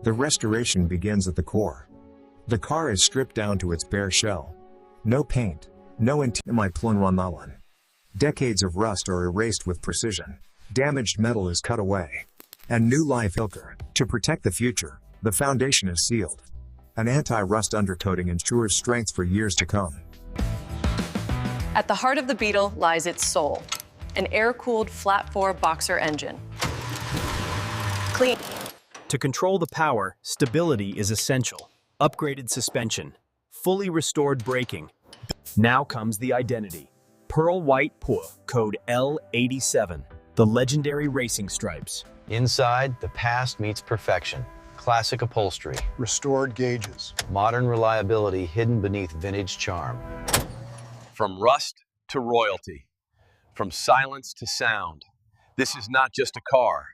The restoration begins at the core. The car is stripped down to its bare shell. No paint, no interior. Decades of rust are erased with precision. Damaged metal is cut away. And new life filter. To protect the future, the foundation is sealed. An anti-rust undercoating ensures strength for years to come. At the heart of the Beetle lies its soul, an air-cooled flat-4 boxer engine. Clean. To control the power, stability is essential. Upgraded suspension, fully restored braking. Now comes the identity. Pearl White Pua, code L87, the legendary racing stripes. Inside, the past meets perfection. Classic upholstery. Restored gauges. Modern reliability hidden beneath vintage charm. From rust to royalty. From silence to sound. This is not just a car.